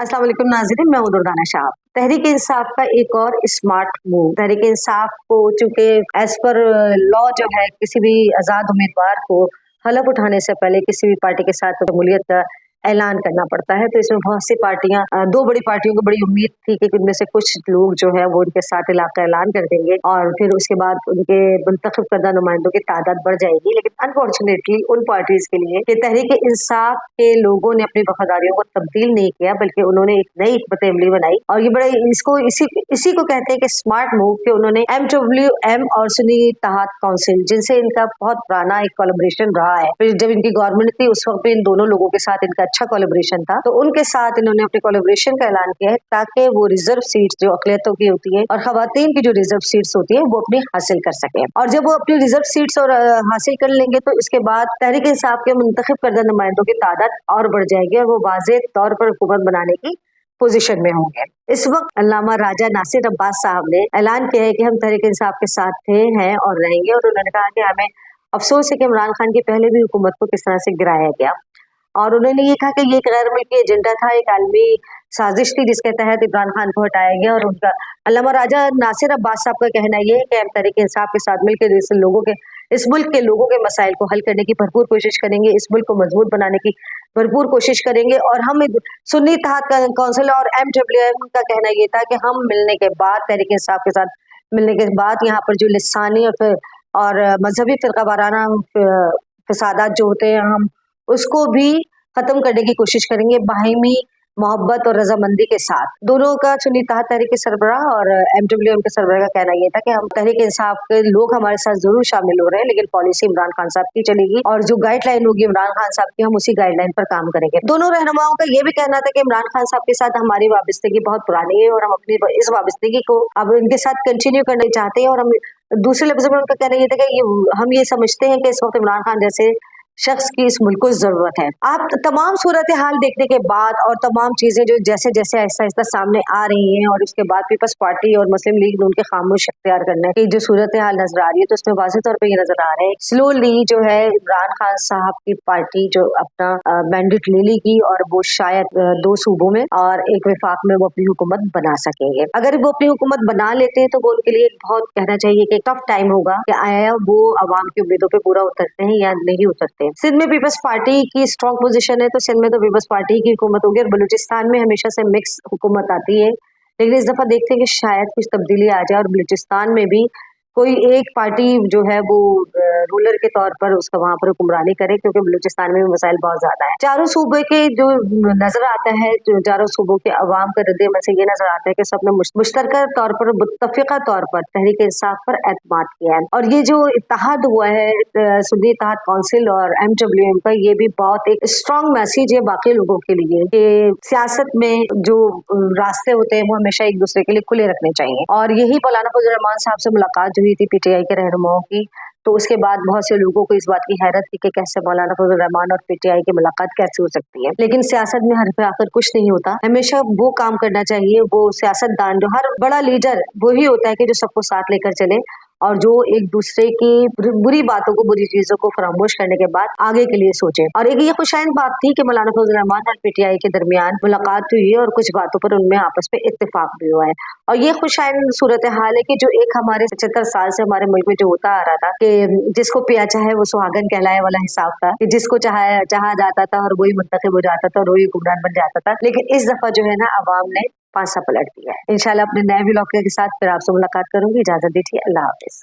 अस्सलाम वालेकुम नाज़रीन, मैं हूं दुर्गाना शाह। तहरीक इंसाफ का एक और स्मार्ट मूव। तहरीक इंसाफ को चूंकि एज पर लॉ जो है किसी भी आज़ाद उम्मीदवार को हलफ उठाने से पहले किसी भी पार्टी के साथ शमूलियत का ऐलान करना पड़ता है, तो इसमें बहुत सी पार्टियां, दो बड़ी पार्टियों को बड़ी उम्मीद थी कि उनमें से कुछ लोग जो है वो उनके साथ इलाका ऐलान कर देंगे और फिर उसके बाद उनके मुंतखब करदा नुमाइंदों की तादाद बढ़ जाएगी। लेकिन अनफॉर्चुनेटली उन पार्टीज के लिए कि तहरीक इंसाफ के लोगों ने अपनी वफादारियों को तब्दील नहीं किया, बल्कि उन्होंने एक नई हिकमत अमली बनाई और ये बड़े इसको इसी को कहते हैं कि स्मार्ट मूव, कि उन्होंने MWM और सुन्नी इत्तेहाद काउंसिल, जिनसे इनका बहुत पुराना एक कोलैबोरेशन रहा है, फिर जब इनकी गवर्नमेंट थी उस वक्त भी इन दोनों लोगों के साथ इनका अच्छा कोलैबोरेशन था, तो उनके साथ इन्होंने अपने कोलैबोरेशन का ऐलान किया है ताकि वो रिजर्व सीट्स जो अक़लियतों की होती है और खवातीन की जो रिजर्व सीट्स होती है वो अपनी हासिल कर सके। और जब वो अपनी रिजर्व सीट्स और हासिल कर लेंगे तो इसके बाद तहरीक इंसाफ के मुंतखब करदा नुमाइंदों की तादाद और बढ़ जाएगी और वो वाज़ेह तौर पर हुकूमत बनाने की पोजीशन में होंगे। इस वक्त अल्लामा राजा नासिर अब्बास साहब ने ऐलान किया है कि हम तहरीक इंसाफ के साथ थे, हैं और रहेंगे, और उन्होंने कहा कि हमें अफसोस है कि इमरान खान की पहले भी हुकूमत को किस तरह से गिराया गया, और उन्होंने ये कहा कि ये एक गैर मुल्की एजेंडा था, एक आलमी साजिश थी जिसके तहत इमरान खान को हटाया गया। और उनका अल्लामा राजा नासिर अब्बास साहब का कहना ये है कि हम तहरीक इंसाफ के साथ मिलकर इस मुल्क के लोगों के मसाइल को हल करने की भरपूर कोशिश करेंगे, इस मुल्क को मजबूत बनाने की भरपूर कोशिश करेंगे। और हम सुन्नी इत्तेहाद काउंसिल और MWM का कहना ये था कि हम मिलने के बाद, तहरीक इंसाफ के साथ मिलने के बाद, यहाँ पर जो लिसानी और मजहबी फिरका वाराना फसादात जो होते हैं हम उसको भी खत्म करने की कोशिश करेंगे, बाहिमी मोहब्बत और रजामंदी के साथ। दोनों का सुन्नी इत्तेहाद तहरीक के सरबराह और MWM के सरबराह का कहना यह था कि हम तहरीक इंसाफ के लोग हमारे साथ जरूर शामिल हो रहे हैं, लेकिन पॉलिसी इमरान खान साहब की चलेगी और जो गाइडलाइन होगी इमरान खान साहब की, हम उसी गाइडलाइन पर काम करेंगे। दोनों रहनुमाओं का यह भी कहना था कि इमरान खान साहब के साथ हमारी वाबस्तगी बहुत पुरानी है और हम अपनी इस वाबस्तगी को अब इनके साथ कंटिन्यू करना चाहते हैं। और हम दूसरे लफ्जों में उनका कहना यह था कि हम ये समझते हैं कि इस वक्त इमरान खान जैसे शख्स की इस मुल्क को जरूरत है। आप तमाम सूरत हाल देखने के बाद और तमाम चीजें जो जैसे जैसे आहिस्ता आहिस्ता सामने आ रही हैं, और उसके बाद पीपल्स पार्टी और मुस्लिम लीग ने उनके खामोश इख्तियार करने की जो सूरत हाल नजर आ रही है, तो उसमें वाज़ेह तौर पर ये नजर आ रहा है स्लोली जो है इमरान खान साहब की पार्टी जो अपना मैंडेट ले लेगी और वो शायद 2 सूबों में और एक विफाक में वो अपनी हुकूमत बना सकेंगे। अगर वो अपनी हुकूमत बना लेते हैं तो वो उनके लिए बहुत कहना चाहिए कि टफ टाइम होगा कि आया वो अवाम की उम्मीदों पर पूरा उतरते हैं या नहीं उतरते। सिंध में पीपल्स पार्टी की स्ट्रॉन्ग पोजीशन है, तो सिंध में तो पीपल्स पार्टी की हुकूमत होगी, और बलूचिस्तान में हमेशा से मिक्स हुकूमत आती है, लेकिन इस दफा देखते हैं कि शायद कुछ तब्दीली आ जाए और बलूचिस्तान में भी कोई एक पार्टी जो है वो रूलर के तौर पर उसका वहां पर हुक्मरानी करे, क्योंकि बलूचिस्तान में मसाइल बहुत ज्यादा है। चारों सूबे के जो नजर आता है, जो चारों सूबों के अवाम का रद्द से ये नजर आता है कि सबने मुश्तरका तौर पर, मुत्तफिका तौर पर तहरीक इंसाफ पर एतमाद किया है। और ये जो इत्तेहाद हुआ है सुन्नी इत्तेहाद काउंसिल और MWM का, ये भी बहुत एक स्ट्रॉन्ग मैसेज है बाकी लोगों के लिए कि सियासत में जो रास्ते होते हैं वो हमेशा एक दूसरे के लिए खुले रखने चाहिए। और यही मौलाना फजल रहमान साहब से मुलाकात हुई थी PTI के रहनुमाओं की, तो उसके बाद बहुत से लोगों को इस बात की हैरत थी कि कैसे मौलाना फजल रहमान और PTI की मुलाकात कैसे हो सकती है। लेकिन सियासत में हर आखिर कुछ नहीं होता, हमेशा वो काम करना चाहिए, वो सियासतदान जो हर बड़ा लीडर वही होता है कि जो सबको साथ लेकर चले और जो एक दूसरे की बुरी बातों को, बुरी चीजों को फरामोश करने के बाद आगे के लिए सोचे। और एक ये खुशाइन बात थी कि मौलाना फजल रहमान और PTI के दरमियान मुलाकात हुई है और कुछ बातों पर उनमें आपस में इत्तेफाक भी हुआ है। और ये खुशाइन सूरत हाल है कि जो एक हमारे 75 साल से हमारे मुल्क में जो होता आ रहा था कि जिसको पिया चाहे वो सुहागन कहलाए वाला हिसाब था, कि जिसको चाहा जाता था और वही मुंतखब हो जाता था और वही हुक्मरान बन जाता था। लेकिन इस दफा जो है ना, अवाम ने पासा पलट दिया है। इंशाल्लाह अपने नए व्लॉग के साथ फिर आपसे मुलाकात करूंगी। इजाजत दीजिए, अल्लाह हाफिज।